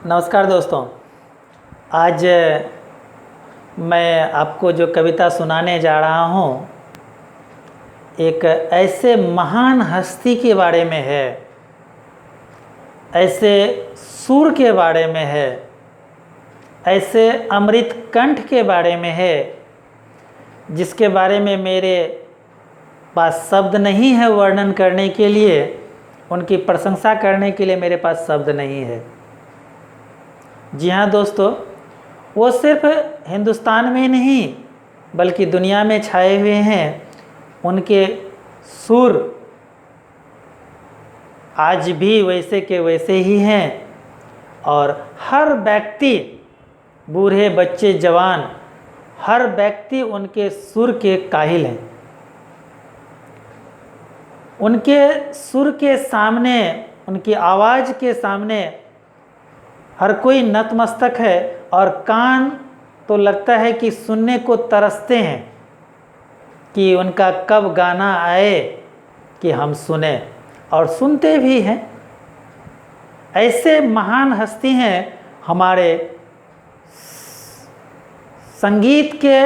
नमस्कार दोस्तों। आज मैं आपको जो कविता सुनाने जा रहा हूँ एक ऐसे महान हस्ती के बारे में है, ऐसे सूर के बारे में है, ऐसे अमृत कंठ के बारे में है जिसके बारे में मेरे पास शब्द नहीं है वर्णन करने के लिए, उनकी प्रशंसा करने के लिए मेरे पास शब्द नहीं है। जी हाँ दोस्तों, वो सिर्फ हिंदुस्तान में नहीं बल्कि दुनिया में छाए हुए हैं। उनके सुर आज भी वैसे के वैसे ही हैं और हर व्यक्ति, बूढ़े बच्चे जवान, हर व्यक्ति उनके सुर के काहिल हैं। उनके सुर के सामने, उनकी आवाज़ के सामने हर कोई नतमस्तक है और कान तो लगता है कि सुनने को तरसते हैं कि उनका कब गाना आए कि हम सुने, और सुनते भी हैं। ऐसे महान हस्ती हैं हमारे संगीत के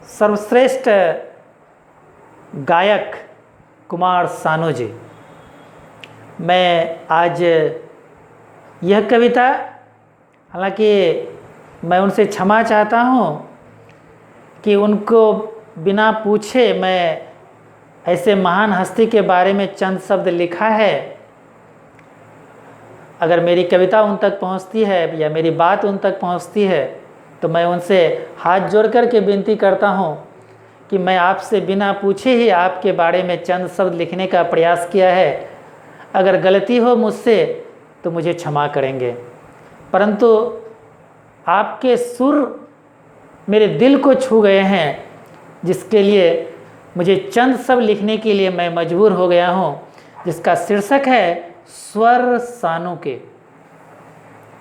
सर्वश्रेष्ठ गायक कुमार सानू जी। मैं आज यह कविता, हालांकि मैं उनसे क्षमा चाहता हूँ कि उनको बिना पूछे मैं ऐसे महान हस्ती के बारे में चंद शब्द लिखा है। अगर मेरी कविता उन तक पहुँचती है या मेरी बात उन तक पहुँचती है तो मैं उनसे हाथ जोड़ कर के विनती करता हूँ कि मैं आपसे बिना पूछे ही आपके बारे में चंद शब्द लिखने का प्रयास किया है। अगर गलती हो मुझसे तो मुझे क्षमा करेंगे, परंतु आपके सुर मेरे दिल को छू गए हैं, जिसके लिए मुझे चंद शब्द लिखने के लिए मैं मजबूर हो गया हूँ, जिसका शीर्षक है स्वर सानू के।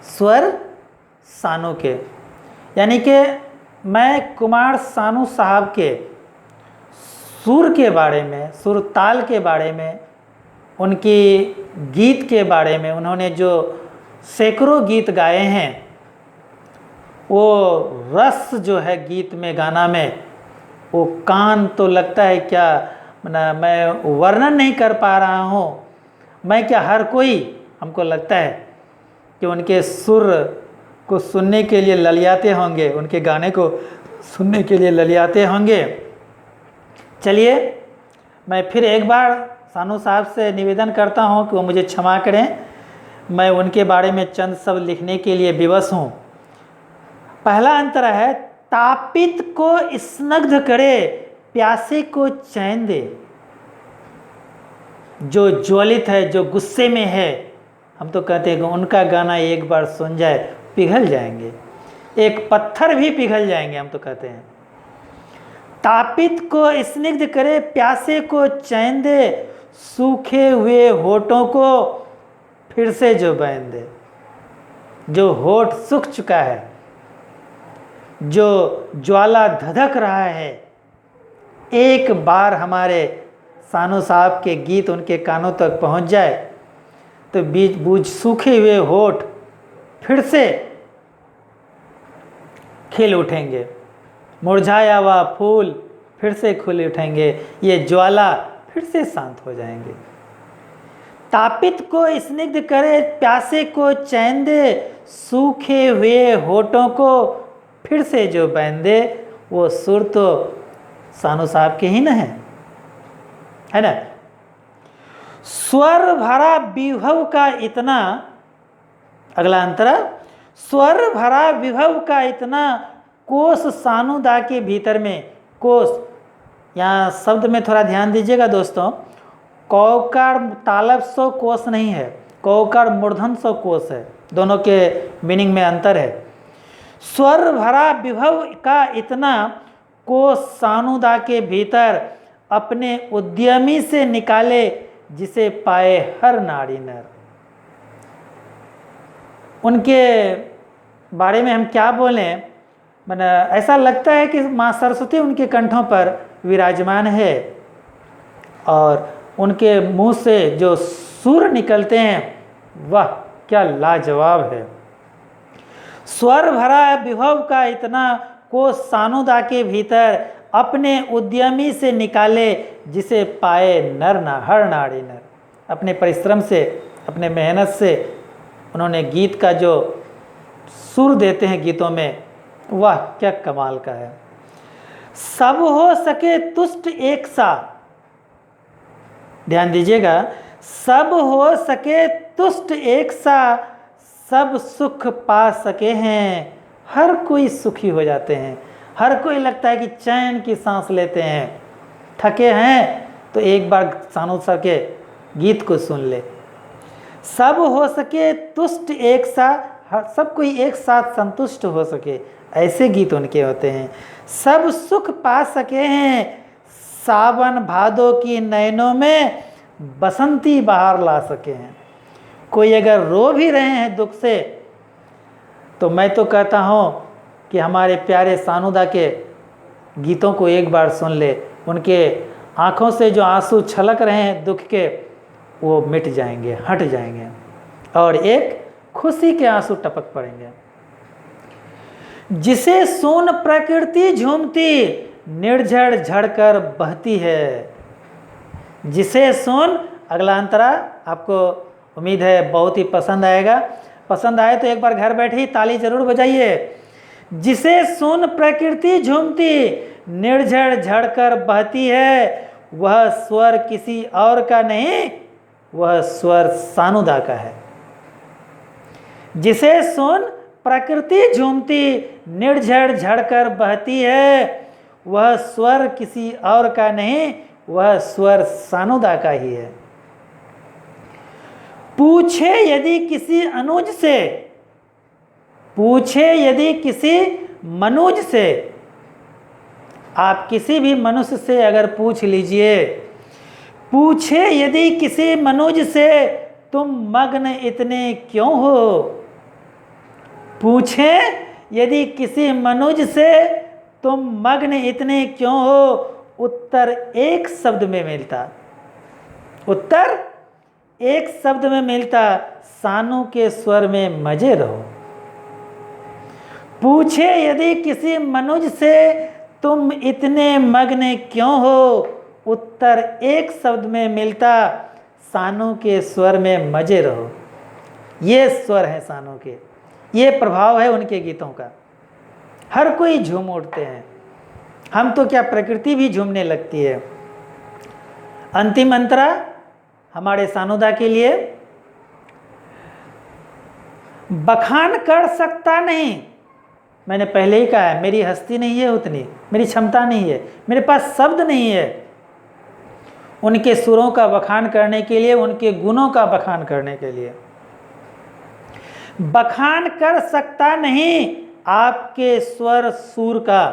स्वर सानू के यानी कि मैं कुमार सानू साहब के सुर के बारे में, सुर ताल के बारे में, उनकी गीत के बारे में, उन्होंने जो सैकड़ों गीत गाए हैं, वो रस जो है गीत में, गाना में, वो कान तो लगता है क्या, मैं वर्णन नहीं कर पा रहा हूँ। मैं क्या, हर कोई, हमको लगता है कि उनके सुर को सुनने के लिए ललियाते होंगे, उनके गाने को सुनने के लिए ललियाते होंगे। चलिए, मैं फिर एक बार सानू साहब से निवेदन करता हूं कि वो मुझे क्षमा करें। मैं उनके बारे में चंद शब्द लिखने के लिए विवश हूं। पहला अंतर है, तापित को स्निग्ध करे, प्यासे को चैन दे। जो ज्वलित है, जो गुस्से में है, हम तो कहते हैं कि उनका गाना एक बार सुन जाए पिघल जाएंगे, एक पत्थर भी पिघल जाएंगे, हम तो कहते हैं। तापित को स्निग्ध करे, प्यासे को चैन दे, सूखे हुए होठों को फिर से जो बहन दे। जो होठ सूख चुका है, जो ज्वाला धधक रहा है, एक बार हमारे सानू साहब के गीत उनके कानों तक पहुंच जाए तो बीच बूझ सूखे हुए होठ फिर से खिल उठेंगे, मुरझाया हुआ फूल फिर से खिल उठेंगे, ये ज्वाला फिर से शांत हो जाएंगे। तापित को स्निग्ध करे, प्यासे को चैन दे, सूखे हुए होठों को फिर से जो बहन दे। वो सुर तो सानू साहब के ही न है ना। स्वर भरा विभव का इतना, अगला अंतरा, स्वर भरा विभव का इतना, कोश सानुदा के भीतर में। कोश, यहाँ शब्द में थोड़ा ध्यान दीजिएगा दोस्तों, कौकार तालब सो कोश नहीं है, कौकार मूर्धन सो कोश है, दोनों के मीनिंग में अंतर है। स्वर भरा विभव का इतना, कोश सानुदा के भीतर, अपने उद्यमी से निकाले, जिसे पाए हर नारी नर। उनके बारे में हम क्या बोलें, मैंने ऐसा लगता है कि माँ सरस्वती उनके कंठों पर विराजमान है और उनके मुंह से जो सुर निकलते हैं, वह क्या लाजवाब है। स्वर भरा विभव का इतना को सानुदा के भीतर अपने उद्यमी से निकाले, जिसे पाए नर न हर नाड़ी नर। अपने परिश्रम से, अपने मेहनत से उन्होंने गीत का जो सुर देते हैं गीतों में, वाह क्या कमाल का है। सब हो सके तुष्ट एक सा, ध्यान दीजिएगा, सब हो सके तुष्ट एक सा, सब सुख पा सके हैं। हर कोई सुखी हो जाते हैं, हर कोई लगता है कि चैन की सांस लेते हैं। थके हैं तो एक बार सानुदा के गीत को सुन ले। सब हो सके तुष्ट एक सा, सब कोई एक साथ संतुष्ट हो सके, ऐसे गीत उनके होते हैं। सब सुख पा सके हैं, सावन भादों की नैनों में बसंती बहार ला सके हैं। कोई अगर रो भी रहे हैं दुख से, तो मैं तो कहता हूँ कि हमारे प्यारे सानुदा के गीतों को एक बार सुन ले। उनके आँखों से जो आंसू छलक रहे हैं दुख के, वो मिट जाएंगे, हट जाएंगे और एक खुशी के आंसू टपक पड़ेंगे। जिसे सुन प्रकृति झूमती, निर्झर झड़कर बहती है। जिसे सुन, अगला अंतरा आपको उम्मीद है बहुत ही पसंद आएगा। पसंद आए तो एक बार घर बैठे ही ताली जरूर बजाइए। जिसे सुन प्रकृति झूमती, निर्झर झड़कर बहती है, वह स्वर किसी और का नहीं, वह स्वर सानुदा का है। जिसे सुन प्रकृति झूमती, निर्झर झड़कर बहती है, वह स्वर किसी और का नहीं, वह स्वर सानुदा का ही है। पूछे यदि किसी अनुज से, पूछे यदि किसी मनुज से, आप किसी भी मनुष्य से अगर पूछ लीजिए, पूछे यदि किसी मनुज से तुम मग्न इतने क्यों हो। पूछे यदि किसी मनुज से तुम मग्न इतने क्यों हो, उत्तर एक शब्द में मिलता, उत्तर एक शब्द में मिलता, सानू के स्वर में मजे रहो। पूछे यदि किसी मनुज से तुम इतने मग्न क्यों हो, उत्तर एक शब्द में मिलता, सानू के स्वर में मजे रहो। ये स्वर है सानू के, ये प्रभाव है उनके गीतों का। हर कोई झूम उठते हैं, हम तो क्या प्रकृति भी झूमने लगती है। अंतिम अंतरा हमारे सानुदा के लिए, बखान कर सकता नहीं, मैंने पहले ही कहा है, मेरी हस्ती नहीं है उतनी, मेरी क्षमता नहीं है, मेरे पास शब्द नहीं है उनके सुरों का बखान करने के लिए, उनके गुणों का बखान करने के लिए। बखान कर सकता नहीं आपके स्वर सुर का,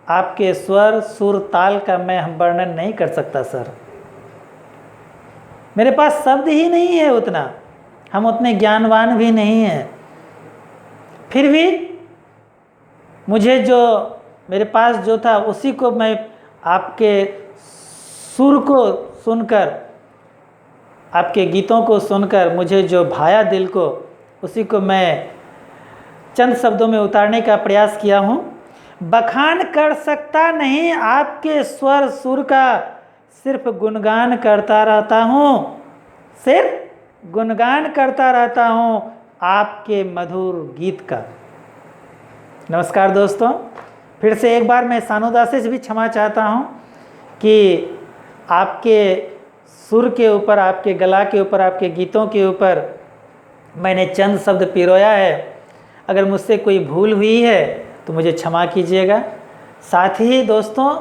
आपके स्वर सुर ताल का मैं वर्णन नहीं कर सकता सर, मेरे पास शब्द ही नहीं है उतना, हम उतने ज्ञानवान भी नहीं हैं। फिर भी मुझे जो मेरे पास जो था उसी को मैं आपके सुर को सुनकर, आपके गीतों को सुनकर मुझे जो भाया दिल को, उसी को मैं चंद शब्दों में उतारने का प्रयास किया हूँ। बखान कर सकता नहीं आपके स्वर सुर का, सिर्फ गुणगान करता रहता हूँ, सिर्फ गुणगान करता रहता हूँ आपके मधुर गीत का। नमस्कार दोस्तों, फिर से एक बार मैं सानुदा से भी क्षमा चाहता हूँ कि आपके सुर के ऊपर, आपके गला के ऊपर, आपके गीतों के ऊपर मैंने चंद शब्द पिरोया है। अगर मुझसे कोई भूल हुई है तो मुझे क्षमा कीजिएगा। साथ ही दोस्तों,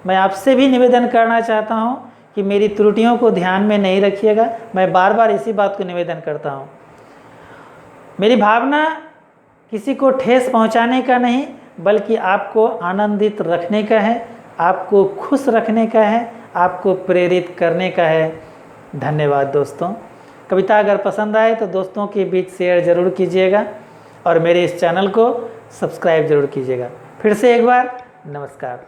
मैं आपसे भी निवेदन करना चाहता हूँ कि मेरी त्रुटियों को ध्यान में नहीं रखिएगा। मैं बार बार इसी बात को निवेदन करता हूँ। मेरी भावना किसी को ठेस पहुँचाने का नहीं, बल्कि आपको आनंदित रखने का है, आपको खुश रखने का है, आपको प्रेरित करने का है। धन्यवाद दोस्तों। कविता अगर पसंद आए तो दोस्तों के बीच शेयर ज़रूर कीजिएगा और मेरे इस चैनल को सब्सक्राइब ज़रूर कीजिएगा। फिर से एक बार नमस्कार।